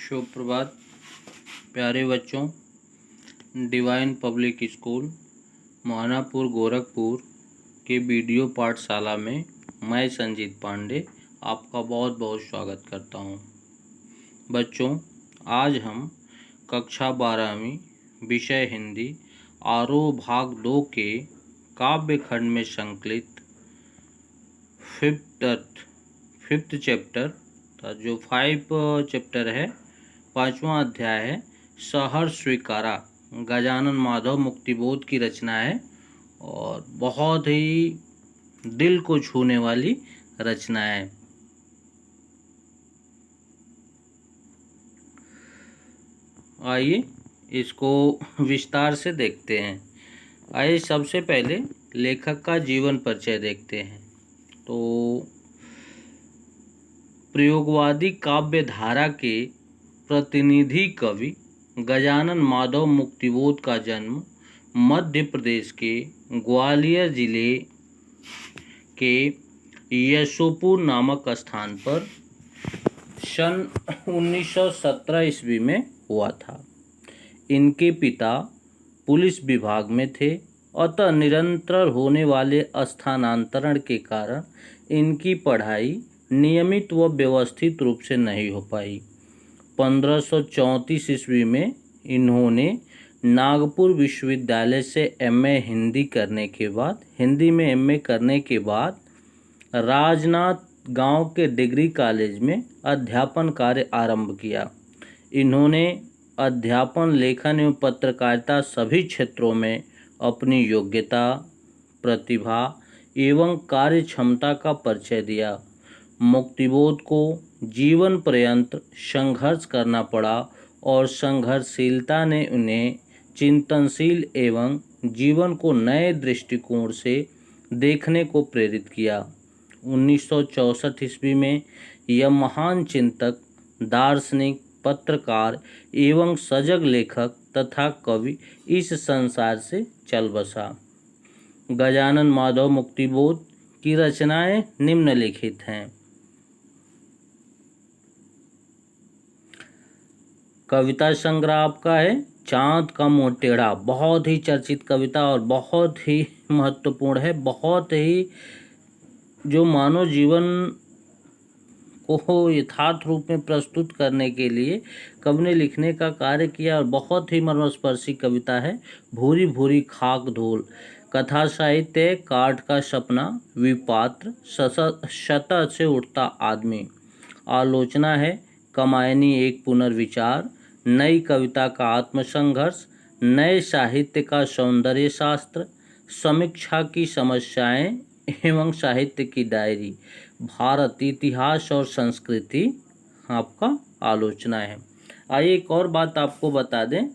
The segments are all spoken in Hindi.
शुभ प्रभात प्यारे बच्चों। Divine public school Mohanapur Gorakhpur के वीडियो पाठशाला में मैं संजीत पांडे आपका बहुत बहुत स्वागत करता हूं। बच्चों, आज हम कक्षा 12वीं विषय हिंदी आरोह भाग 2 के काव्य खंड में संकलित फिफ्थ चैप्टर था, जो 5 चैप्टर है, 5वां अध्याय है सहर्ष स्वीकारा, गजानन माधव मुक्तिबोध की रचना है और बहुत ही दिल को छूने वाली रचना है। आइए इसको विस्तार से देखते हैं। आइए सबसे पहले लेखक का जीवन परिचय देखते हैं। तो प्रयोगवादी काव्य धारा के प्रतिनिधि कवि गजानन माधव मुक्तिबोध का जन्म मध्य प्रदेश के ग्वालियर जिले के यशोपुर नामक स्थान पर सन 1917 ईस्वी में हुआ था। इनके पिता पुलिस विभाग में थे, अतः निरंतर होने वाले स्थानांतरण के कारण इनकी पढ़ाई नियमित व व्यवस्थित रूप से नहीं हो पाई। 1534 ईस्वी में इन्होंने नागपुर विश्वविद्यालय से हिंदी में एमए करने के बाद राजनाथ गांव के डिग्री कॉलेज में अध्यापन कार्य आरंभ किया। इन्होंने अध्यापन, लेखन एवं पत्रकारिता सभी क्षेत्रों में अपनी योग्यता, प्रतिभा एवं कार्य क्षमता का परिचय दिया। मुक्तिबोध को जीवन पर्यंत संघर्ष करना पड़ा और संघर्षशीलता ने उन्हें चिंतनशील एवं जीवन को नए दृष्टिकोण से देखने को प्रेरित किया। 1964 ईस्वी में यह महान चिंतक, दार्शनिक, पत्रकार एवं सजग लेखक तथा कवि इस संसार से चल बसा। गजानन माधव मुक्तिबोध की रचनाएं निम्नलिखित हैं। कविता संग्रह आपका है चाँद का मुँह टेढ़ा, बहुत ही चर्चित कविता और बहुत ही महत्वपूर्ण है। बहुत ही जो मानव जीवन को यथार्थ रूप में प्रस्तुत करने के लिए कवि ने लिखने का कार्य किया और बहुत ही मर्मस्पर्शी कविता है। भूरी भूरी खाक धूल, कथा साहित्य, काठ का सपना, विपात्र, सतह से उठता आदमी। आलोचना है कमायनी एक पुनर्विचार, नई कविता का आत्मसंघर्ष, नए साहित्य का सौंदर्य शास्त्र, समीक्षा की समस्याएं एवं साहित्य की डायरी, भारत इतिहास और संस्कृति आपका आलोचना है। आइए एक और बात आपको बता दें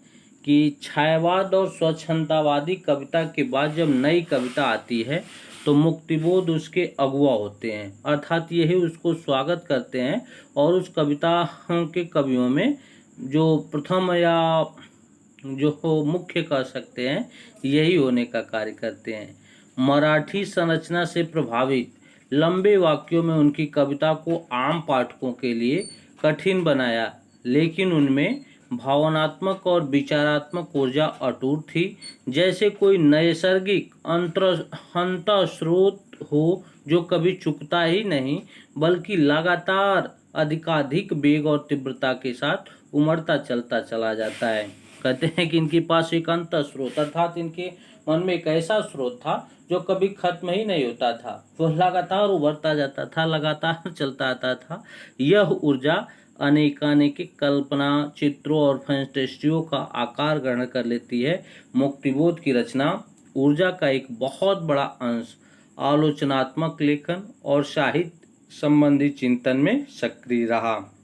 कि छायावाद और स्वच्छंदतावादी कविता के बाद जब नई कविता आती है तो मुक्तिबोध उसके अगुआ होते हैं, अर्थात यही उसको स्वागत करते हैं और उस कविता के कवियों में जो प्रथम या जो मुख्य कह सकते हैं यही होने का कार्य करते हैं। मराठी संरचना से प्रभावित लंबे वाक्यों में उनकी कविता को आम पाठकों के लिए कठिन बनाया, लेकिन उनमें भावनात्मक और विचारात्मक ऊर्जा अटूट थी, जैसे कोई नैसर्गिक अंतःस्रोत हो जो कभी चुकता ही नहीं बल्कि लगातार अधिकाधिक वेग और तीव्रता के साथ उमड़ता चलता चला जाता है। कहते हैं कि इनके पास एक अंतःस्रोत अर्थात इनके मन में एक ऐसा स्रोत था जो कभी खत्म ही नहीं होता था, वह लगातार उभरता जाता था, लगातार चलता आता था। यह ऊर्जा अनेकानेक कल्पना, चित्रों और फैंटेसियों का आकार ग्रहण कर लेती है। मुक्तिबोध की रचना ऊर्जा का एक बहुत बड़ा अंश आलोचनात्मक लेखन और साहित्य संबंधी चिंतन में सक्रिय रहा।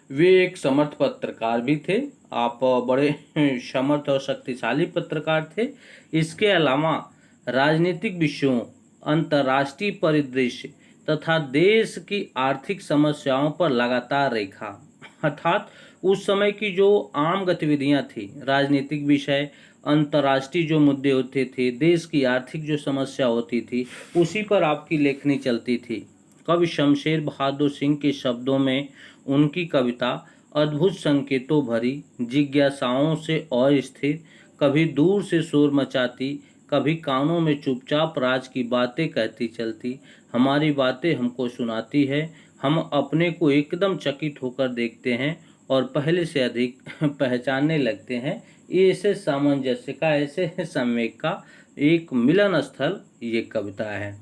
वे एक समर्थ पत्रकार भी थे, आप बड़े समर्थ और शक्तिशाली पत्रकार थे। इसके अलावा राजनीतिक विषयों, अंतर्राष्ट्रीय परिदृश्य तथा देश की आर्थिक समस्याओं पर लगातार रेखा, अर्थात उस समय की जो आम गतिविधियां थी, राजनीतिक विषय, अंतर्राष्ट्रीय जो मुद्दे होते थे, देश की आर्थिक जो समस्या होती थी, उसी पर आपकी लेखनी चलती थी। कवि शमशेर बहादुर सिंह के शब्दों में उनकी कविता अद्भुत संकेतों भरी, जिज्ञासाओं से अस्थिर, कभी दूर से शोर मचाती, कभी कानों में चुपचाप राज की बातें कहती चलती, हमारी बातें हमको सुनाती है। हम अपने को एकदम चकित होकर देखते हैं और पहले से अधिक पहचानने लगते हैं। ये ऐसे सामंजस्य का, ऐसे संवेग का एक मिलन स्थल ये कविता है।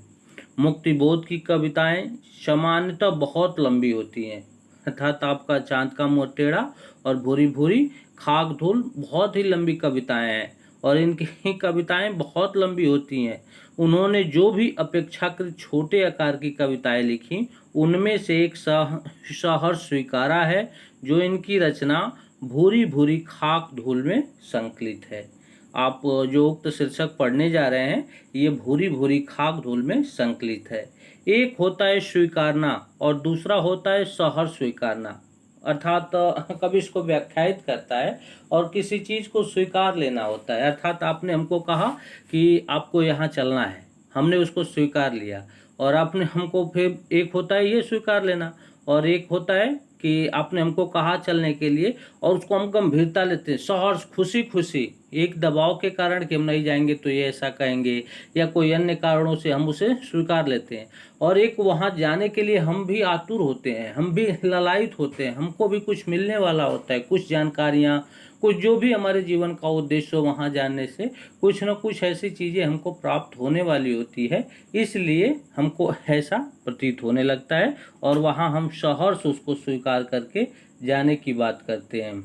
मुक्तिबोध की कविताएं सामान्यतः बहुत लंबी होती हैं, अर्थात आपका चांद का मुंह टेढ़ा और भूरी भूरी खाक धूल बहुत ही लंबी कविताएं हैं और इनकी कविताएं बहुत लंबी होती हैं। उन्होंने जो भी अपेक्षाकृत छोटे आकार की कविताएं लिखी उनमें से एक सहर्ष स्वीकारा है, जो इनकी रचना भूरी भूरी खाक धूल में संकलित है। आप जो उक्त शीर्षक पढ़ने जा रहे हैं ये भूरी भूरी खाक धूल में संकलित है। एक होता है स्वीकारना और दूसरा होता है सहर्ष स्वीकारना, अर्थात कभी इसको व्याख्यायित करता है और किसी चीज़ को स्वीकार लेना होता है। अर्थात आपने हमको कहा कि आपको यहाँ चलना है, हमने उसको स्वीकार लिया, और आपने हमको फिर एक होता है ये स्वीकार लेना और एक होता है कि आपने हमको कहा चलने के लिए और उसको हम गंभीरता लेते हैं, सहर्ष खुशी खुशी, एक दबाव के कारण कि हम नहीं जाएंगे तो ये ऐसा कहेंगे या कोई अन्य कारणों से हम उसे स्वीकार लेते हैं। और एक वहाँ जाने के लिए हम भी आतुर होते हैं, हम भी ललायित होते हैं, हमको भी कुछ मिलने वाला होता है, कुछ जानकारियाँ, कुछ जो भी हमारे जीवन का उद्देश्य हो, वहाँ जानने से कुछ न कुछ ऐसी चीज़ें हमको प्राप्त होने वाली होती है, इसलिए हमको ऐसा प्रतीत होने लगता है और वहाँ हम सहर्ष उसको स्वीकार करके जाने की बात करते हैं।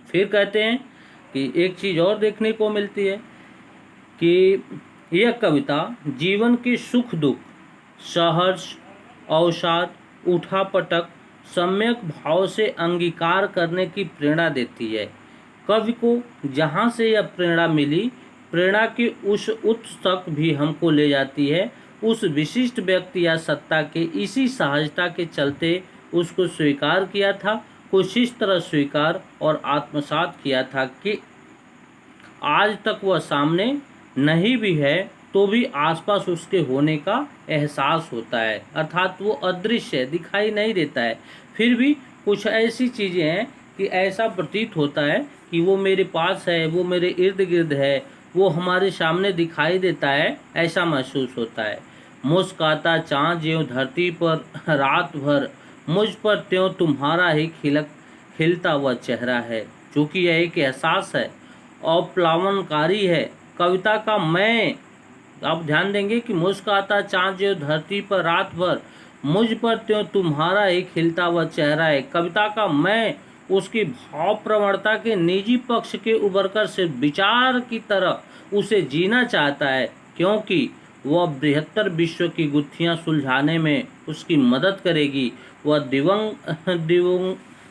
फिर कहते हैं कि एक चीज़ और देखने को मिलती है कि यह कविता जीवन के सुख दुख, सहर्ष, अवसाद, उठापटक सम्यक भाव से अंगीकार करने की प्रेरणा देती है। कवि को जहाँ से यह प्रेरणा मिली, प्रेरणा की उस उत्स तक भी हमको ले जाती है। उस विशिष्ट व्यक्ति या सत्ता के इसी सहजता के चलते उसको स्वीकार किया था, कुछ इस तरह स्वीकार और आत्मसात किया था कि आज तक वह सामने नहीं भी है तो भी आसपास उसके होने का एहसास होता है, अर्थात वो अदृश्य है, दिखाई नहीं देता है, फिर भी कुछ ऐसी चीज़ें हैं कि ऐसा प्रतीत होता है कि वो मेरे पास है, वो मेरे इर्द गिर्द है, वो हमारे सामने दिखाई देता है, ऐसा महसूस होता है। मुस्काता चाँद ज्यों धरती पर रात भर, मुझ पर त्यों तुम्हारा ही खिलता हुआ चेहरा है, चूँकि यह एक एहसास है और प्लावनकारी है। कविता का मैं, आप ध्यान देंगे कि मुस्काता चाँद जो धरती पर रात भर, मुझ पर त्यों तुम्हारा ही खिलता हुआ चेहरा है। कविता का मैं उसकी भाव प्रवणता के निजी पक्ष के उभरकर से विचार की तरह उसे जीना चाहता है, क्योंकि वह बृहत्तर विश्व की गुत्थियां सुलझाने में उसकी मदद करेगी। वह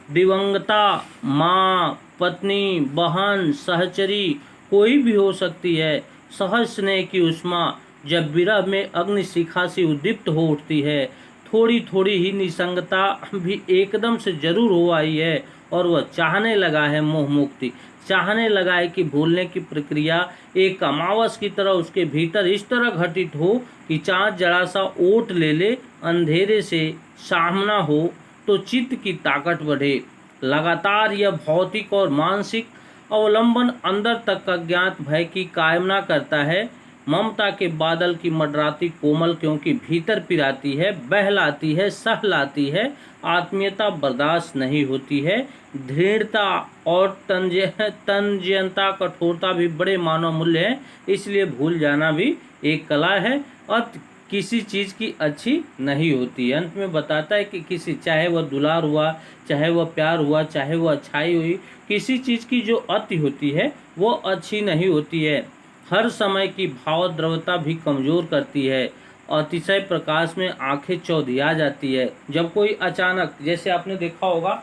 दिवंगता माँ, पत्नी, बहन, सहचरी कोई भी हो सकती है। सहज स्नेह की उष्मा जब विरह में अग्निशिखा सी उद्दीप्त हो उठती है, थोड़ी थोड़ी ही निसंगता भी एकदम से जरूर हो आई है और वह चाहने लगा है मोह मुक्ति, चाहने लगा है कि भूलने की प्रक्रिया एक अमावस की तरह उसके भीतर इस तरह घटित हो कि चाँद जड़ा सा ओट ले ले, अंधेरे से सामना हो तो चित्त की ताकत बढ़े। लगातार यह भौतिक और मानसिक अवलंबन अंदर तक अज्ञात भय की कामना करता है। ममता के बादल की मडराती कोमल क्योंकि भीतर पिराती है, बहलाती है, सहलाती है। आत्मीयता बर्दाश्त नहीं होती है। दृढ़ता और तंजयंता, कठोरता भी बड़े मानव मूल्य हैं, इसलिए भूल जाना भी एक कला है और किसी चीज़ की अच्छी नहीं होती। अंत में बताता है कि किसी, चाहे वह दुलार हुआ, चाहे वह प्यार हुआ, चाहे वह अच्छाई हुई, किसी चीज़ की जो अति होती है वो अच्छी नहीं होती है। हर समय की भावद्रवता भी कमज़ोर करती है। अतिशय प्रकाश में आंखें चौधिया जाती है। जब कोई अचानक, जैसे आपने देखा होगा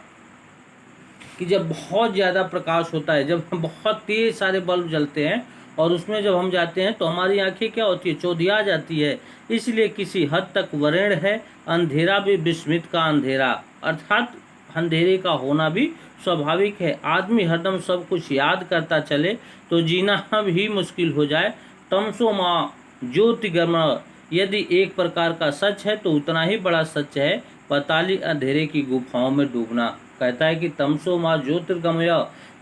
कि जब बहुत ज़्यादा प्रकाश होता है, जब बहुत तेज सारे बल्ब जलते हैं और उसमें जब हम जाते हैं तो हमारी आंखें क्या होती है, चौधिया जाती है। इसलिए किसी हद तक वरेण्य है अंधेरा भी विस्मित का अंधेरा, अर्थात अंधेरे का होना भी स्वाभाविक है। आदमी हरदम सब कुछ याद करता चले तो जीना भी मुश्किल हो जाए। तमसो माँ ज्योतिर्गमय यदि एक प्रकार का सच है तो उतना ही बड़ा सच है पताली अंधेरे की गुफाओं में डूबना। कहता है कि तमसो माँ ज्योतिर्गमय,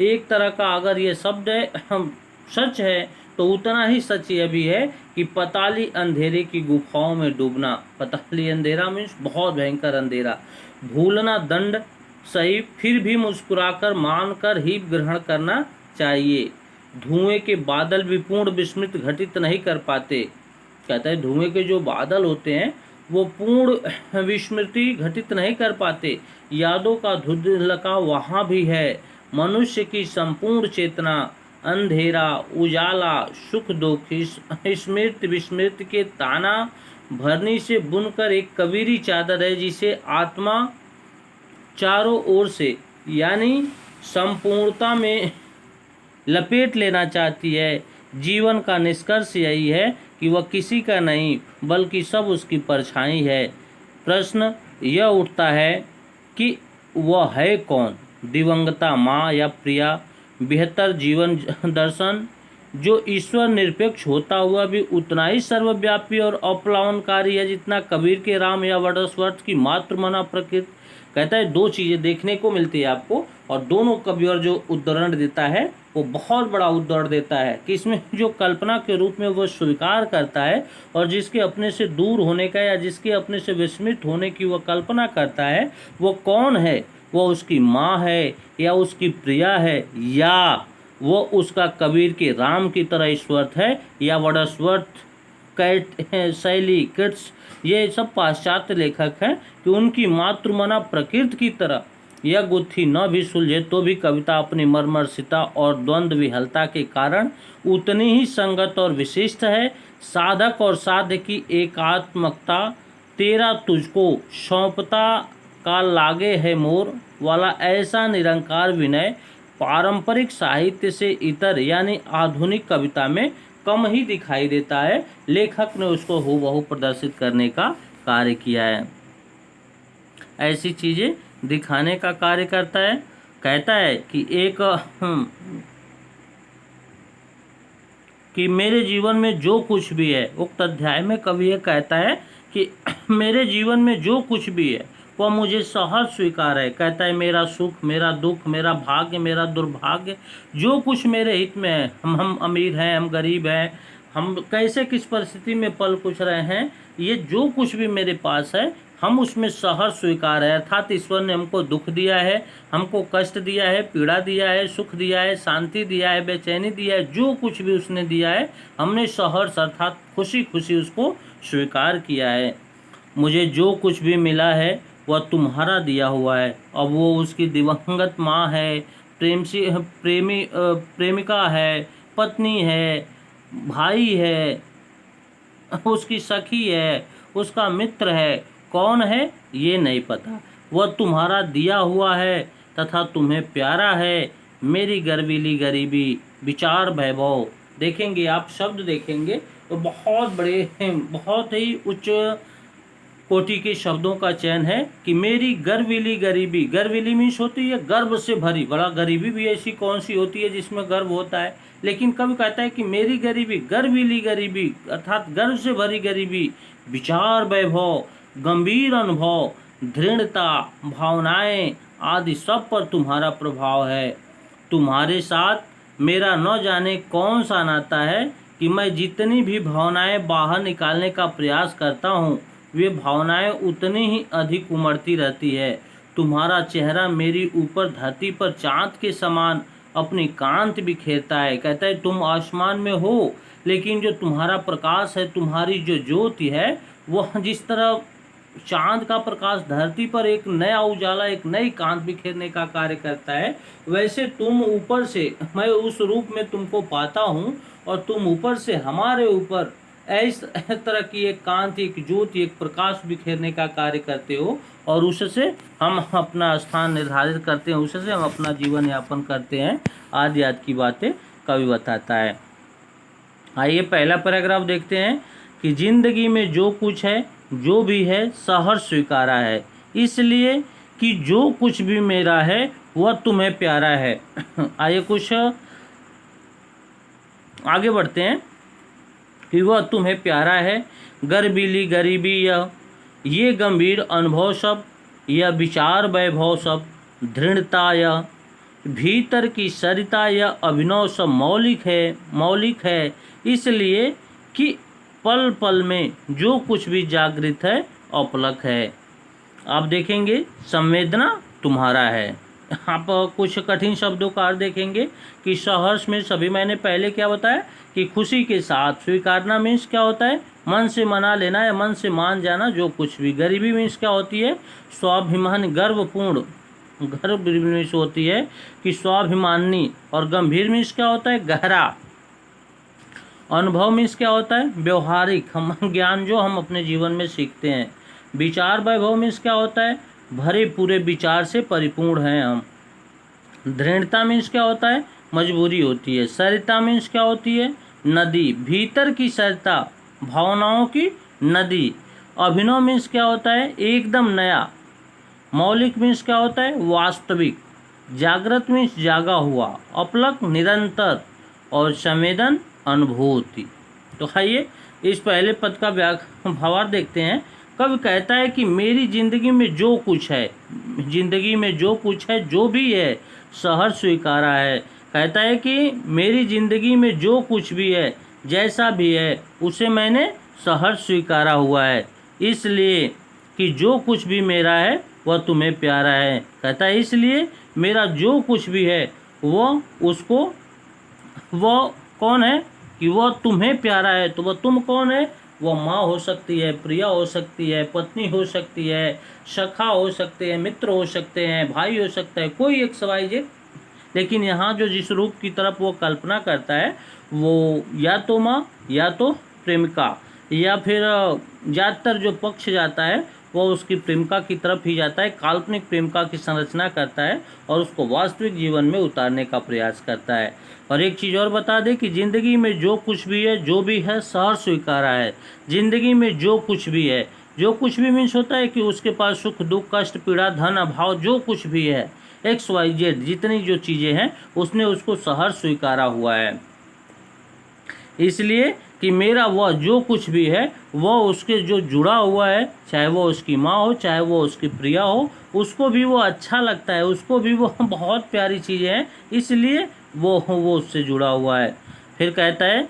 एक तरह का अगर ये शब्द सच है तो उतना ही सच ये भी है कि पताली अंधेरे की गुफाओं में डूबना। पताली अंधेरा मीन्स बहुत भयंकर अंधेरा। भूलना दंड सही, फिर भी मुस्कुराकर मानकर ही ग्रहण करना चाहिए। धुएं के बादल भी पूर्ण विस्मृत घटित नहीं कर पाते। कहता है धुएं के जो बादल होते हैं वो पूर्ण विस्मृति घटित नहीं कर पाते। यादों का धुंधलका वहाँ भी है। मनुष्य की संपूर्ण चेतना अंधेरा उजाला सुख दुख स्मृति विस्मृति के ताना भरनी से बुनकर एक कबीरी चादर है, जिसे आत्मा चारों ओर से यानी संपूर्णता में लपेट लेना चाहती है। जीवन का निष्कर्ष यही है कि वह किसी का नहीं बल्कि सब उसकी परछाई है। प्रश्न यह उठता है कि वह है कौन? दिवंगता माँ या प्रिया? बेहतर जीवन दर्शन जो ईश्वर निरपेक्ष होता हुआ भी उतना ही सर्वव्यापी और अपलावनकारी है जितना कबीर के राम या वर्ड्सवर्थ की मातृमना प्रकृति। कहता है दो चीज़ें देखने को मिलती है आपको, और दोनों कबीर जो उदाहरण देता है वो बहुत बड़ा उदाहरण देता है कि इसमें जो कल्पना के रूप में वो स्वीकार करता है और जिसके अपने से दूर होने का या जिसके अपने से विस्मित होने की वह कल्पना करता है, वो कौन है? वो उसकी माँ है या उसकी प्रिया है, या वो उसका कबीर के राम की तरह ईश्वर है, या वर्ड्सवर्थ कैट शैली किट्स ये सब पाश्चात्य लेखक हैं कि उनकी मातृमना प्रकृति की तरह यह गुत्थी न भी सुलझे तो भी कविता अपनी मर्मरसिता और द्वंद्व विहलता के कारण उतनी ही संगत और विशिष्ट है। साधक और साध्य की एकात्मकता तेरा तुझको सौंपता का लागे है मोर वाला ऐसा निरंकार विनय पारंपरिक साहित्य से इतर यानी आधुनिक कविता में कम ही दिखाई देता है। लेखक ने उसको हूबहू प्रदर्शित करने का कार्य किया है, ऐसी चीज़ें दिखाने का कार्य करता है। कहता है कि कि मेरे जीवन में जो कुछ भी है, उक्त अध्याय में कवि ये कहता है कि मेरे जीवन में जो कुछ भी है वह मुझे सहज स्वीकार है। कहता है मेरा सुख मेरा दुख मेरा भाग्य मेरा दुर्भाग्य जो कुछ मेरे हित में है, हम अमीर हैं हम गरीब हैं, हम कैसे किस परिस्थिति में पल कुछ रहे हैं, ये जो कुछ भी मेरे पास है हम उसमें सहर्ष स्वीकार है। अर्थात ईश्वर ने हमको दुख दिया है, हमको कष्ट दिया है, पीड़ा दिया है, सुख दिया है, शांति दिया है, बेचैनी दिया है, जो कुछ भी उसने दिया है हमने सहर्ष अर्थात खुशी खुशी उसको स्वीकार किया है। मुझे जो कुछ भी मिला है वह तुम्हारा दिया हुआ है। अब वो उसकी दिवंगत माँ है, प्रेमिका है, पत्नी है, भाई है, उसकी सखी है, उसका मित्र है, कौन है ये नहीं पता। वह तुम्हारा दिया हुआ है तथा तुम्हें प्यारा है। मेरी गर्वीली गरीबी विचार वैभव, देखेंगे आप शब्द देखेंगे तो बहुत बड़े बहुत ही उच्च कोटि के शब्दों का चयन है कि मेरी गर्वीली गरीबी, गर्वीली मीन्स होती है गर्व से भरी, बड़ा गरीबी भी ऐसी कौन सी होती है जिसमें गर्व होता है, लेकिन कभी कहता है कि मेरी गरीबी गर्वीली गरीबी अर्थात गर्व से भरी गरीबी, विचार वैभव गंभीर अनुभव दृढ़ता भावनाएं आदि सब पर तुम्हारा प्रभाव है। तुम्हारे साथ मेरा न जाने कौन सा नाता है कि मैं जितनी भी भावनाएं बाहर निकालने का प्रयास करता हूँ वे भावनाएं उतनी ही अधिक उमड़ती रहती है। तुम्हारा चेहरा मेरी ऊपर धरती पर चाँद के समान अपनी कांति बिखेरता है। कहता है तुम आसमान में हो लेकिन जो तुम्हारा प्रकाश है, तुम्हारी जो ज्योति है, वह जिस तरह चांद का प्रकाश धरती पर एक नया उजाला एक नई कांति बिखेरने का कार्य करता है, वैसे तुम ऊपर से, मैं उस रूप में तुमको पाता हूँ और तुम ऊपर से हमारे ऊपर इस तरह की एक कांति एक ज्योति एक प्रकाश बिखेरने का कार्य करते हो और उससे हम अपना स्थान निर्धारित करते हैं, उससे हम अपना जीवन यापन करते हैं। आदि आदि की बातें कवि बताता है। आइए पहला पैराग्राफ देखते हैं कि जिंदगी में जो कुछ है जो भी है सहर्ष स्वीकारा है, इसलिए कि जो कुछ भी मेरा है वह तुम्हें प्यारा है। आइए कुछ आगे बढ़ते हैं कि वह तुम्हें प्यारा है। गर्वीली गरीबी ये गंभीर अनुभव सब यह विचार वैभव सब दृढ़ता, यह भीतर की सरिता, यह अभिनव सब मौलिक है इसलिए कि पल पल में जो कुछ भी जागृत है अपलक है। आप देखेंगे संवेदना तुम्हारा है। आप कुछ कठिन शब्दों का अर्थ देखेंगे कि सहर्ष में सभी, मैंने पहले क्या बताया कि खुशी के साथ स्वीकारना मीन्स क्या होता है, मन से मना लेना या मन से मान जाना जो कुछ भी। गरीबी मीन्स क्या होती है, स्वाभिमान गर्वपूर्ण, गर्व मीन्स होती है कि स्वाभिमानी। और गंभीर मीन्स क्या होता है, गहरा। अनुभव मीन्स क्या होता है, व्यवहारिक, हम ज्ञान जो हम अपने जीवन में सीखते हैं। विचार वैभव मीन्स क्या होता है, भरे पूरे विचार से परिपूर्ण हैं हम। दृढ़ता मीन्स क्या होता है, मजबूरी होती है। सरिता मीन्स क्या होती है, नदी, भीतर की सरिता, भावनाओं की नदी। अभिनव मीन्स क्या होता है, एकदम नया। मौलिक मीन्स क्या होता है, वास्तविक। जागृत मीन्स जागा हुआ। अपलक निरंतर। और संवेदन अनुभूति। तो आइए इस पहले पद का भावार्थ देखते हैं। कवि कहता है कि मेरी जिंदगी में जो कुछ है, जिंदगी में जो कुछ है, जो भी है, सहर्ष स्वीकारा है। कहता है कि मेरी जिंदगी में जो कुछ भी है, जैसा भी है, उसे मैंने सहर्ष स्वीकारा हुआ है, इसलिए कि जो कुछ भी मेरा है वह तुम्हें प्यारा है। कहता है इसलिए मेरा जो कुछ भी है वह उसको, वह कौन है कि वह तुम्हें प्यारा है। तो वह तुम कौन है, वह माँ हो सकती है, प्रिया हो सकती है, पत्नी हो सकती है, सखा हो सकते हैं, मित्र हो सकते हैं, भाई हो सकता है, कोई एक सवाइजे। लेकिन यहाँ जो जिस रूप की तरफ वो कल्पना करता है वो या तो माँ या तो प्रेमिका, या फिर ज़्यादातर जो पक्ष जाता है वो उसकी प्रेमिका की तरफ ही जाता है, काल्पनिक प्रेमिका की संरचना करता है और उसको वास्तविक जीवन में उतारने का प्रयास करता है। और एक चीज़ और बता दें कि ज़िंदगी में जो कुछ भी है, जो भी है, सहर्ष स्वीकारा है। ज़िंदगी में जो कुछ भी है, जो कुछ भी मीन्स होता है कि उसके पास सुख दुख कष्ट पीड़ा धन अभाव जो कुछ भी है, XYZ जितनी जो चीज़ें हैं उसने उसको सहर्ष स्वीकारा हुआ है। इसलिए कि मेरा वह जो कुछ भी है वह उसके जो जुड़ा हुआ है, चाहे वो उसकी माँ हो, चाहे वो उसकी प्रिया हो, उसको भी वो अच्छा लगता है, उसको भी वो बहुत प्यारी चीज़ें हैं, इसलिए वो उससे जुड़ा हुआ है। फिर कहता है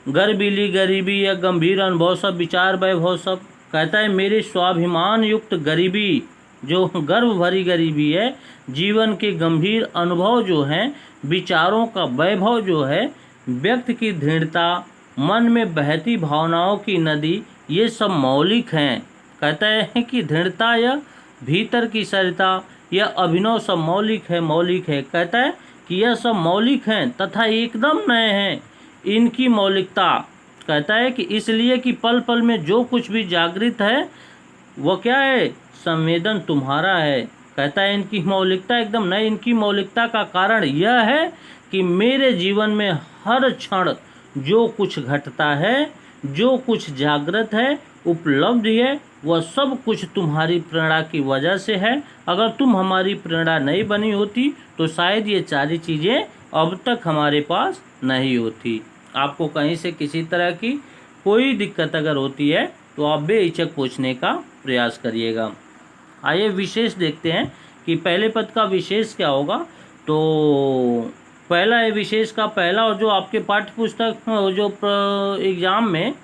गर्बीली गरीबी या गंभीर अनुभव सब विचार वैभव सब। कहता है मेरे स्वाभिमान युक्त गरीबी, जो गर्व भरी गरीबी है, जीवन के गंभीर अनुभव जो हैं, विचारों का वैभव जो है, व्यक्ति की दृढ़ता, मन में बहती भावनाओं की नदी, ये सब मौलिक हैं। कहता है कि दृढ़ता या भीतर की सरिता, यह अभिनव सब मौलिक है। कहता है कि यह सब मौलिक हैं तथा एकदम नए हैं। इनकी मौलिकता, कहता है कि इसलिए कि पल पल में जो कुछ भी जागृत है वह क्या है, संवेदन तुम्हारा है। कहता है इनकी मौलिकता एकदम नई। इनकी मौलिकता का कारण यह है कि मेरे जीवन में हर क्षण जो कुछ घटता है, जो कुछ जागृत है, उपलब्धि है, वह सब कुछ तुम्हारी प्रेरणा की वजह से है। अगर तुम हमारी प्रेरणा नहीं बनी होती तो शायद ये सारी चीज़ें अब तक हमारे पास नहीं होती। आपको कहीं से किसी तरह की कोई दिक्कत अगर होती है तो आप बेहिचक पूछने का प्रयास करिएगा। आइए विशेष देखते हैं कि पहले पद का विशेष क्या होगा। तो पहला है विशेष का पहला, और जो आपके पाठ्य पुस्तक जो एग्जाम में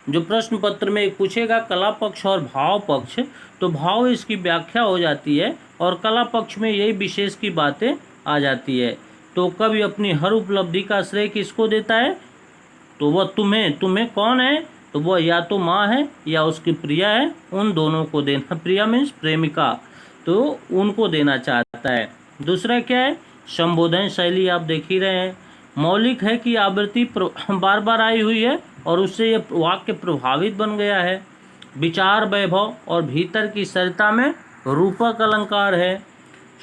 जो प्रश्न पत्र में पूछेगा कला पक्ष और भाव पक्ष, तो भाव इसकी व्याख्या हो जाती है और कला पक्ष में यही विशेष की बातें आ जाती है। तो कवि अपनी हर उपलब्धि का श्रेय किसको देता है, तो वह तुम्हें कौन है, तो वह या तो माँ है या उसकी प्रिया है, उन दोनों को देना। प्रिया मीन्स प्रेमिका, तो उनको देना चाहता है। दूसरा क्या है, संबोधन शैली आप देख ही रहे हैं। मौलिक है कि आवृत्ति बार बार आई हुई है और उससे ये वाक्य प्रभावित बन गया है। विचार वैभव और भीतर की सरिता में रूपक अलंकार है।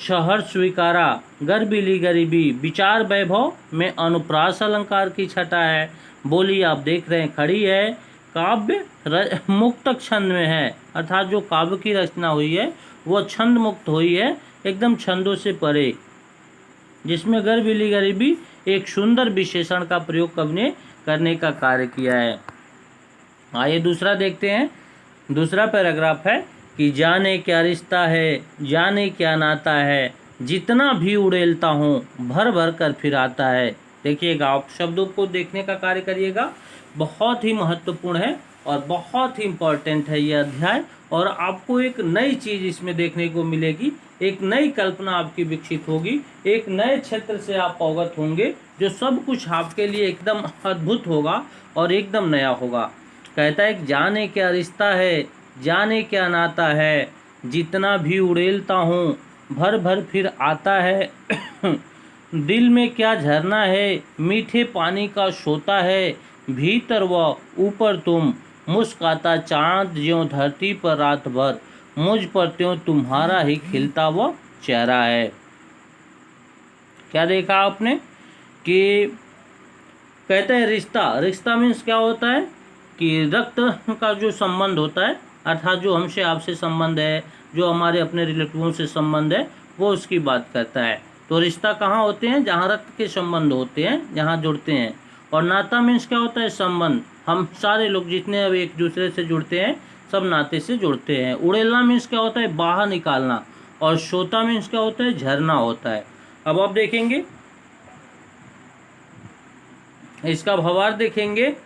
सहर्ष स्वीकारा, गर्बीली गरीबी, विचार वैभव में अनुप्रास अलंकार की छटा है। बोली आप देख रहे हैं खड़ी है, काव्य मुक्त छंद में है, अर्थात जो काव्य की रचना हुई है वह छंद मुक्त हुई है, एकदम छंदों से परे, जिसमें गर्बीली गरीबी एक सुंदर विशेषण का प्रयोग कवि ने करने का कार्य किया है। आइए दूसरा देखते हैं। दूसरा पैराग्राफ है कि जाने क्या रिश्ता है, जाने क्या नाता है, जितना भी उड़ेलता हूँ भर भर कर फिर आता है। देखिएगा, आप शब्दों को देखने का कार्य करिएगा, बहुत ही महत्वपूर्ण है और बहुत ही इम्पोर्टेंट है ये अध्याय। और आपको एक नई चीज़ इसमें देखने को मिलेगी, एक नई कल्पना आपकी विकसित होगी, एक नए क्षेत्र से आप अवगत होंगे, जो सब कुछ आपके लिए एकदम अद्भुत होगा और एकदम नया होगा। कहता है कि जाने क्या रिश्ता है, जाने क्या नाता है, जितना भी उड़ेलता हूँ भर भर फिर आता है। दिल में क्या झरना है, मीठे पानी का सोता है, भीतर व ऊपर तुम, मुस्काता चाँद ज्यों धरती पर रात भर, मुझ पर त्यों तुम्हारा ही खिलता वो चेहरा है। क्या देखा आपने कि कहते हैं रिश्ता, रिश्ता मीन्स क्या होता है कि रक्त का जो संबंध होता है, अर्थात जो हमसे आपसे संबंध है, जो हमारे अपने रिलेटिवों से संबंध है, वो उसकी बात करता है। तो रिश्ता कहाँ होते हैं, जहाँ रक्त के संबंध होते हैं, जहाँ जुड़ते हैं। और नाता मीन्स क्या होता है, संबंध। हम सारे लोग जितने अब एक दूसरे से जुड़ते हैं, सब नाते से जुड़ते हैं। उड़ेलना मीन्स क्या होता है, बाहर निकालना। और सोता मीन्स क्या होता है, झरना होता है। अब आप देखेंगे, इसका भावार्थ देखेंगे।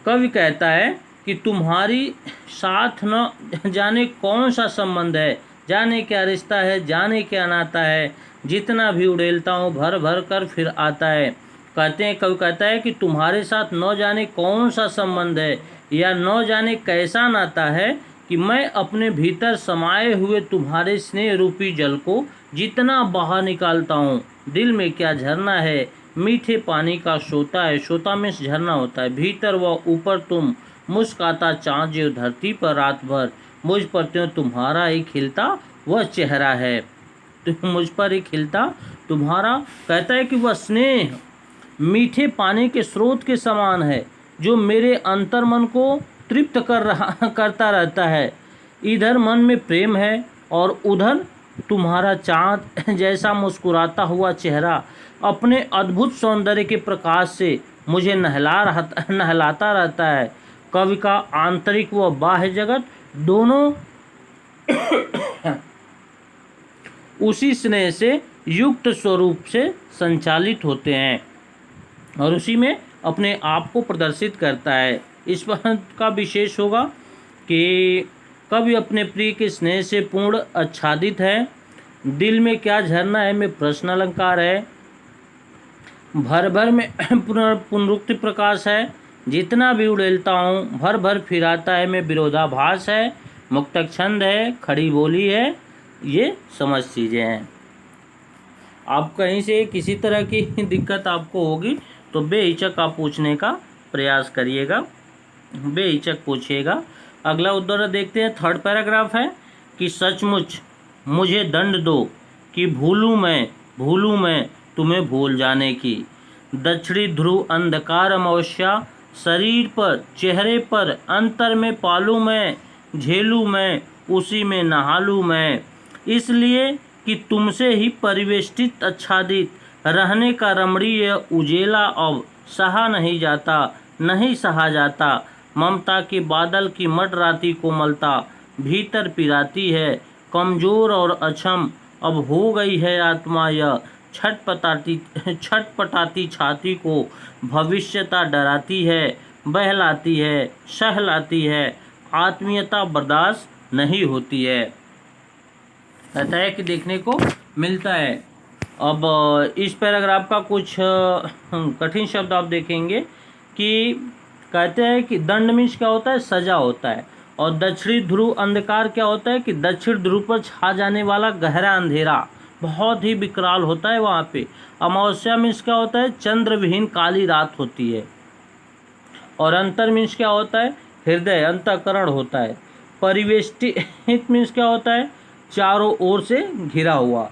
कवि कहता है कि तुम्हारी साथ न जाने कौन सा संबंध है, जाने क्या रिश्ता है, जाने क्या नाता है, जितना भी उड़ेलता हूँ भर भर कर फिर आता है। कहते हैं, कवि कहता है कि तुम्हारे साथ न जाने कौन सा संबंध है या न जाने कैसा नाता है, कि मैं अपने भीतर समाये हुए तुम्हारे स्नेह रूपी जल को जितना बाहर निकालता हूँ, दिल में क्या झरना है, मीठे पानी का सोता है, सोता में झरना होता है, भीतर व ऊपर तुम, मुस्काता चाँद जो धरती पर रात भर, मुझ पर त्यों तुम्हारा ही खिलता वह चेहरा है। तो मुझ पर ही खिलता तुम्हारा, कहता है कि वह स्नेह मीठे पानी के स्रोत के समान है, जो मेरे अंतर मन को तृप्त करता रहता है। इधर मन में प्रेम है और उधर तुम्हारा चाँद जैसा मुस्कुराता हुआ चेहरा अपने अद्भुत सौंदर्य के प्रकाश से मुझे नहलाता रहता है। कवि का आंतरिक व बाह्य जगत दोनों उसी स्नेह से युक्त स्वरूप से संचालित होते हैं और उसी में अपने आप को प्रदर्शित करता है। इस बात का विशेष होगा कि कवि अपने प्रिय के स्नेह से पूर्ण आच्छादित है। दिल में क्या झरना है में प्रश्न अलंकार है। भर भर में पुनरुक्ति प्रकाश है। जितना भी उड़ेलता हूँ भर भर फिराता है में विरोधाभास है। मुक्तक छंद है, खड़ी बोली है, ये समझ चीज़ें हैं। आप कहीं से किसी तरह की दिक्कत आपको होगी तो बेहिचक आप पूछने का प्रयास करिएगा, बेहिचक पूछिएगा। अगला उद्धरण देखते हैं, थर्ड पैराग्राफ है कि सचमुच मुझे दंड दो कि भूलूं मैं तुम्हें भूल जाने की। दक्षिणी ध्रुव अंधकार अमावस्या, शरीर पर चेहरे पर अंतर में पालूं मैं, झेलूं मैं उसी में नहालूं मैं। इसलिए कि तुमसे ही परिवेष्टित आच्छादित रहने का रमणीय उजेला अब सहा नहीं सहा जाता। ममता के बादल की मटराती कोमलता भीतर पिराती है। कमजोर और अक्षम अब हो गई है आत्मा यह, छटपटाती छाती को भविष्यता डराती है, बहलाती है, सहलाती है, आत्मीयता बर्दाश्त नहीं होती है। कहता है कि देखने को मिलता है। अब इस पैराग्राफ का कुछ कठिन शब्द आप देखेंगे कि कहते हैं कि दंड मीन्स क्या होता है, सजा होता है। और दक्षिणी ध्रुव अंधकार क्या होता है कि दक्षिण ध्रुव पर छा जाने वाला गहरा अंधेरा, बहुत ही विकराल होता है वहाँ पे। अमावस्या मीन्स क्या होता है, चंद्र विहीन काली रात होती है। और अंतर मीन्स क्या होता है, हृदय अंतःकरण होता है। परिवेष्टित मीन्स क्या होता है, चारों ओर से घिरा हुआ।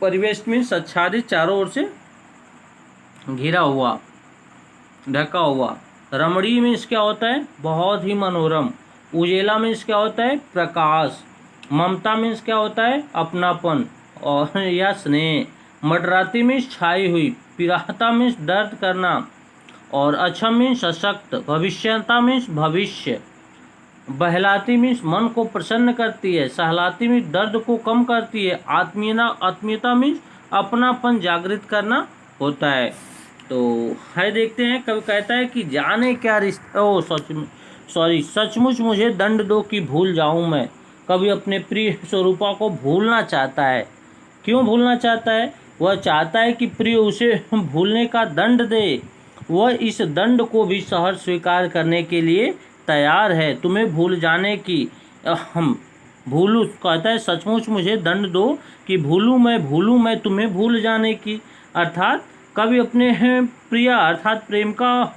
परिवेष्ट मीन्स आच्छादित, चारों ओर से घिरा हुआ, ढका हुआ। रमणीय मीन्स क्या होता है, बहुत ही मनोरम। उजेला मीन्स क्या होता है, प्रकाश। ममता मीन्स क्या होता है, अपनापन और या स्नेह। मडराती मीन्स छाई हुई। पिराहता मीन्स दर्द करना। और अक्षम मीन्स सशक्त। भविष्यता मीन्स भविष्य। बहलाती मीन्स मन को प्रसन्न करती है, सहलाती मीन्स दर्द को कम करती है, आत्मीयता मीन्स अपनापन जागृत करना होता है। तो है देखते हैं, कभी कहता है कि जाने क्या रिश्ता, ओ सचमुच मुझे दंड दो कि भूल जाऊं मैं। कभी अपने प्रिय स्वरूपा को भूलना चाहता है। क्यों भूलना चाहता है? वह चाहता है कि प्रिय उसे भूलने का दंड दे। वह इस दंड को भी सहर्ष स्वीकार करने के लिए तैयार है, तुम्हें भूल जाने की। हम भूलूं, कहता है सचमुच मुझे दंड दो कि भूलूं मैं तुम्हें भूल जाने की। अर्थात कभी अपने प्रिया अर्थात प्रेम का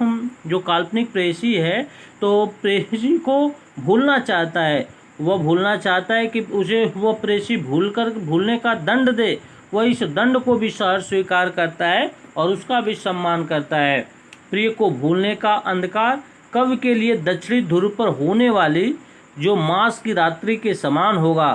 जो काल्पनिक प्रेयसी है, तो प्रेयसी को भूलना चाहता है। वह भूलना चाहता है कि उसे वह प्रेयसी भूलने का दंड दे। वह इस दंड को भी सहर्ष स्वीकार करता है और उसका भी सम्मान करता है। प्रिय को भूलने का अंधकार कवि के लिए दक्षिणी ध्रुव पर होने वाली जो मास की रात्रि के समान होगा।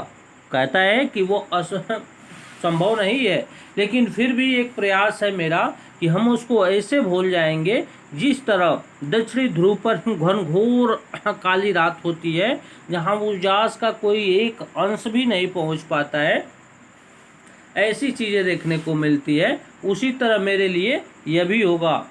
कहता है कि वो संभव नहीं है, लेकिन फिर भी एक प्रयास है मेरा कि हम उसको ऐसे भूल जाएंगे जिस तरह दक्षिणी ध्रुव पर घनघोर काली रात होती है, जहाँ उजास का कोई एक अंश भी नहीं पहुँच पाता है, ऐसी चीज़ें देखने को मिलती है। उसी तरह मेरे लिए यह भी होगा,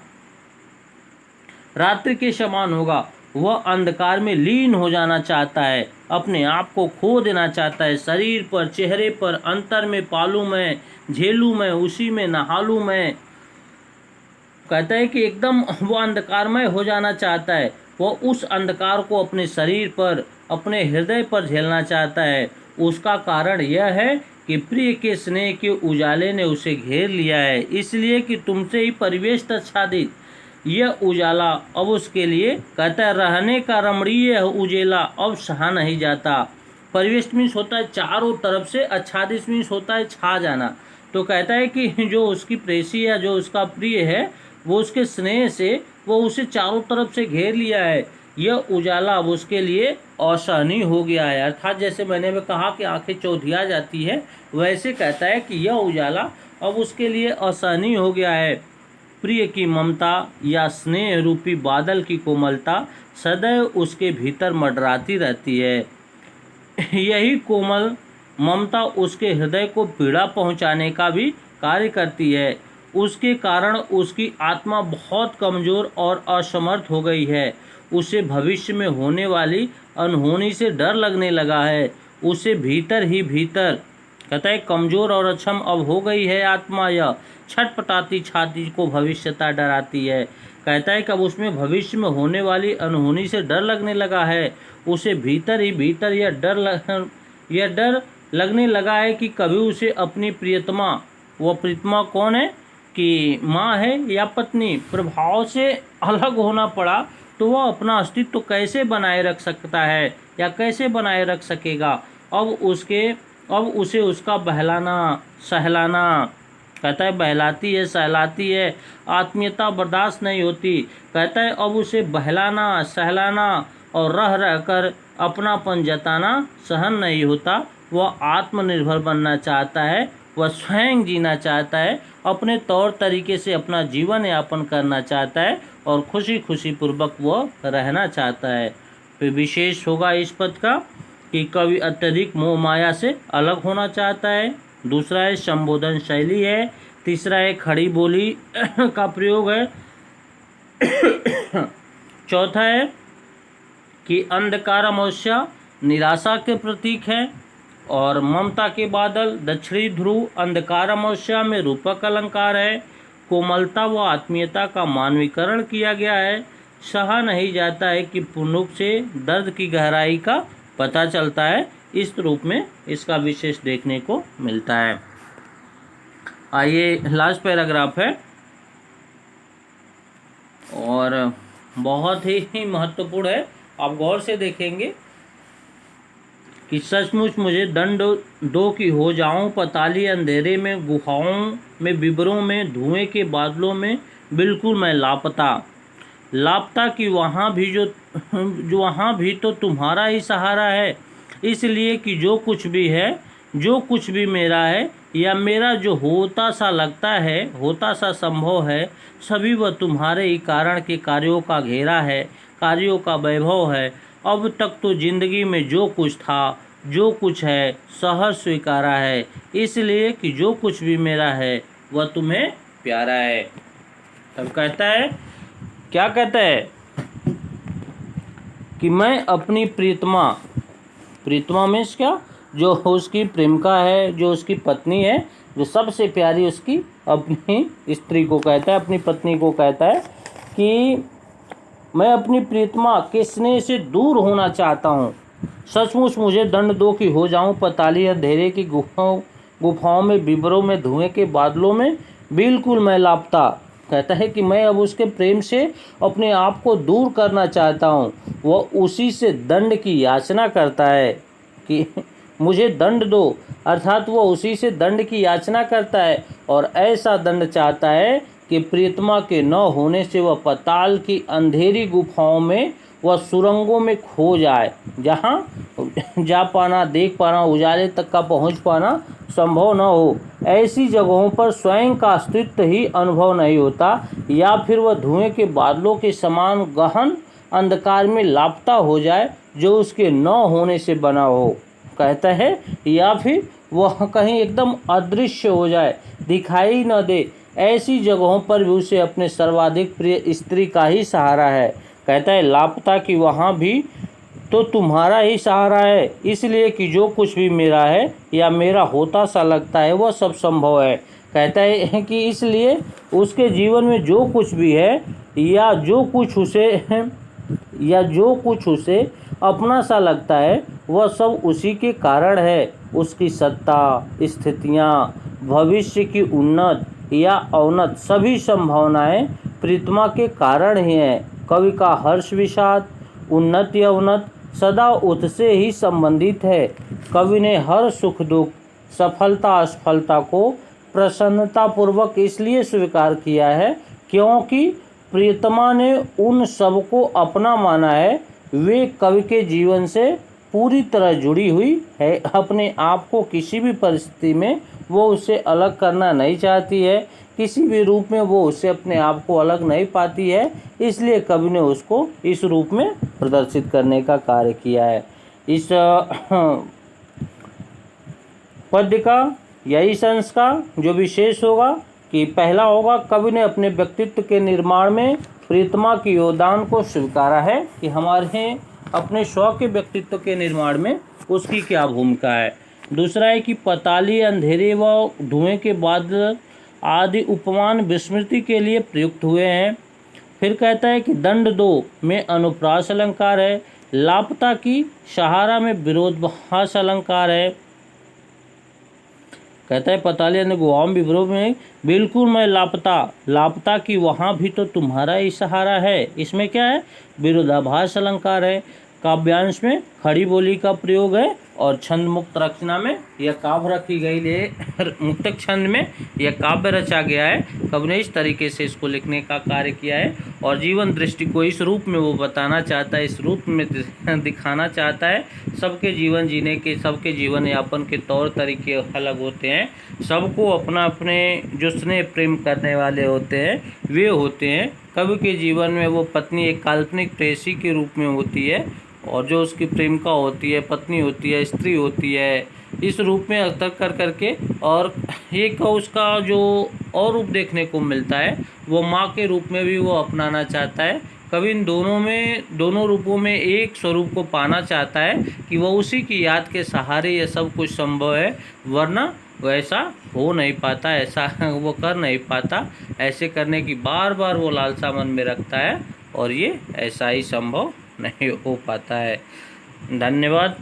रात्रि के समान होगा। वह अंधकार में लीन हो जाना चाहता है, अपने आप को खो देना चाहता है, शरीर पर, चेहरे पर, अंतर में पालू मैं, झेलू मैं, उसी में नहालू मैं। कहता है कि एकदम वो अंधकारमय हो जाना चाहता है। वह उस अंधकार को अपने शरीर पर, अपने हृदय पर झेलना चाहता है। उसका कारण यह है कि प्रिय के स्नेह के उजाले ने उसे घेर लिया है, इसलिए कि तुमसे ही परिवेश आच्छादित यह उजाला अब उसके लिए, कहता है, रहने का रमणीय उजेला अब सहा नहीं जाता। परिवेश मीन्स होता है चारों तरफ से, आच्छादित मीन्स होता है छा जाना। तो कहता है कि जो उसकी प्रेसी या जो उसका प्रिय है, वो उसके स्नेह से वो उसे चारों तरफ से घेर लिया है। यह उजाला अब उसके लिए असहनीय हो गया है। अर्थात जैसे मैंने भी कहा कि आंखें चौधिया जाती है, वैसे कहता है कि यह उजाला अब उसके लिए असहनीय हो गया है। प्रिय की ममता या स्नेह रूपी बादल की कोमलता सदैव उसके भीतर मंडराती रहती है। यही कोमल ममता उसके हृदय को पीड़ा पहुंचाने का भी कार्य करती है। उसके कारण उसकी आत्मा बहुत कमज़ोर और असमर्थ हो गई है। उसे भविष्य में होने वाली अनहोनी से डर लगने लगा है। उसे भीतर ही भीतर, कहता है, कमज़ोर और अक्षम अब हो गई है आत्मा। यह छटपटाती छाती को भविष्यता डराती है। कहता है कि अब उसमें भविष्य में होने वाली अनहोनी से डर लगने लगा है। उसे भीतर ही भीतर यह डर लगने लगा है कि कभी उसे अपनी प्रियतमा, वह प्रियतमा कौन है, कि माँ है या पत्नी, प्रभाव से अलग होना पड़ा तो वह अपना अस्तित्व कैसे बनाए रख सकता है या कैसे बनाए रख सकेगा। अब उसे उसका बहलाना सहलाना, कहता है, बहलाती है, सहलाती है, आत्मीयता बर्दाश्त नहीं होती। कहता है अब उसे बहलाना, सहलाना और रह रह कर अपनापन जताना सहन नहीं होता। वह आत्मनिर्भर बनना चाहता है, वह स्वयं जीना चाहता है, अपने तौर तरीके से अपना जीवन यापन करना चाहता है और खुशी खुशी पूर्वक वह रहना चाहता है। फिर विशेष होगा इस पद का कि कवि अत्यधिक मोह माया से अलग होना चाहता है। दूसरा है संबोधन शैली है। तीसरा है खड़ी बोली का प्रयोग है। चौथा है कि अंधकार अमावस्या निराशा के प्रतीक है। और ममता के बादल दक्षिणी ध्रुव अंधकार अमावस्या में रूपक अलंकार है। कोमलता व आत्मीयता का मानवीकरण किया गया है। सहा नहीं जाता है कि पुनुक से दर्द की गहराई का पता चलता है। इस रूप में इसका विशेष देखने को मिलता है। आइए लास्ट पैराग्राफ है और बहुत ही महत्वपूर्ण है, आप गौर से देखेंगे कि सचमुच मुझे दंड दो कि हो जाऊं पाताली अंधेरे में, गुफाओं में, विवरों में, धुएं के बादलों में, बिल्कुल मैं लापता कि वहाँ भी तो तुम्हारा ही सहारा है। इसलिए कि जो कुछ भी है, जो कुछ भी मेरा है या मेरा जो होता सा लगता है, होता सा संभव है, सभी वह तुम्हारे ही कारण के कार्यों का घेरा है, कार्यों का वैभव है। अब तक तो जिंदगी में जो कुछ था, जो कुछ है, सहज स्वीकारा है, इसलिए कि जो कुछ भी मेरा है वह तुम्हें प्यारा है। तब कहता है, क्या कहता है कि मैं अपनी प्रीतमा, प्रीतमा मीन्स क्या, जो उसकी प्रेमिका है, जो उसकी पत्नी है, जो सबसे प्यारी उसकी अपनी स्त्री को कहता है, अपनी पत्नी को कहता है कि मैं अपनी प्रीतमा के स्नेह से दूर होना चाहता हूँ। सचमुच मुझे दंड दो कि हो जाऊँ पाताली अंधेरे की गुफाओं में, विवरों में, धुएं के बादलों में बिल्कुल मैं लापता। कहता है कि मैं अब उसके प्रेम से अपने आप को दूर करना चाहता हूँ। वह उसी से दंड की याचना करता है कि मुझे दंड दो, अर्थात वह उसी से दंड की याचना करता है और ऐसा दंड चाहता है कि प्रीतमा के न होने से वह पाताल की अंधेरी गुफाओं में, वह सुरंगों में खो जाए, जहाँ जा पाना, देख पाना, उजाले तक का पहुँच पाना संभव न हो। ऐसी जगहों पर स्वयं का अस्तित्व ही अनुभव नहीं होता, या फिर वह धुएं के बादलों के समान गहन अंधकार में लापता हो जाए जो उसके न होने से बना हो। कहता है, या फिर वह कहीं एकदम अदृश्य हो जाए, दिखाई न दे। ऐसी जगहों पर भी उसे अपने सर्वाधिक प्रिय स्त्री का ही सहारा है। कहता है, लापता कि वहाँ भी तो तुम्हारा ही सहारा है, इसलिए कि जो कुछ भी मेरा है या मेरा होता सा लगता है वह सब संभव है। कहता है कि इसलिए उसके जीवन में जो कुछ भी है या जो कुछ उसे अपना सा लगता है वह सब उसी के कारण है। उसकी सत्ता, स्थितियाँ, भविष्य की उन्नत या अवनत सभी संभावनाएं प्रीतमा के कारण ही हैं। कवि का हर्ष विषाद, उन्नत या अवनत सदा उससे ही संबंधित है। कवि ने हर सुख दुख, सफलता असफलता को प्रसन्नतापूर्वक इसलिए स्वीकार किया है क्योंकि प्रियतमा ने उन सबको अपना माना है। वे कवि के जीवन से पूरी तरह जुड़ी हुई है। अपने आप को किसी भी परिस्थिति में वो उससे अलग करना नहीं चाहती है, किसी भी रूप में वो उससे अपने आप को अलग नहीं पाती है, इसलिए कवि ने उसको इस रूप में प्रदर्शित करने का कार्य किया है। इस पद्य का यही संस्कार जो विशेष होगा कि पहला होगा, कवि ने अपने व्यक्तित्व के निर्माण में प्रीतमा के योगदान को स्वीकारा है कि हमारे अपने स्व के व्यक्तित्व के निर्माण में उसकी क्या भूमिका है। दूसरा है कि पाताली अंधेरे व धुएं के बादल आदि उपमान विस्मृति के लिए प्रयुक्त हुए हैं। फिर कहता है कि दंड दो में अनुप्रास अलंकार है, लापता की सहारा में विरोधाभास अलंकार है। कहता है पाताली अंधेरे गुफाओं विवरों में बिल्कुल मैं लापता, लापता की वहाँ भी तो तुम्हारा ही सहारा है, इसमें क्या है, विरोधाभास अलंकार है। काव्यांश में खड़ी बोली का प्रयोग है और छंद मुक्त रचना में यह काव्य रखी गई है। मुक्तक छंद में यह काव्य रचा गया है। कवि ने इस तरीके से इसको लिखने का कार्य किया है और जीवन दृष्टि को इस रूप में वो बताना चाहता है, इस रूप में दिखाना चाहता है। सबके जीवन जीने के, सबके जीवन यापन के तौर तरीके अलग होते हैं। सबको अपना अपने जो स्नेह प्रेम करने वाले होते हैं वे होते हैं। कवि के जीवन में वो पत्नी एक काल्पनिक प्रेयसी के रूप में होती है और जो उसकी प्रेमिका होती है, पत्नी होती है, स्त्री होती है, इस रूप में अक्सर कर करके। और एक उसका जो और रूप देखने को मिलता है वो माँ के रूप में भी वो अपनाना चाहता है। कवि इन दोनों रूपों में एक स्वरूप को पाना चाहता है कि वह उसी की याद के सहारे ये सब कुछ संभव है, वरना वैसा हो नहीं पाता, ऐसा वो कर नहीं पाता। ऐसे करने की बार बार वो लालसा मन में रखता है और ये ऐसा ही संभव नहीं हो पाता है। धन्यवाद।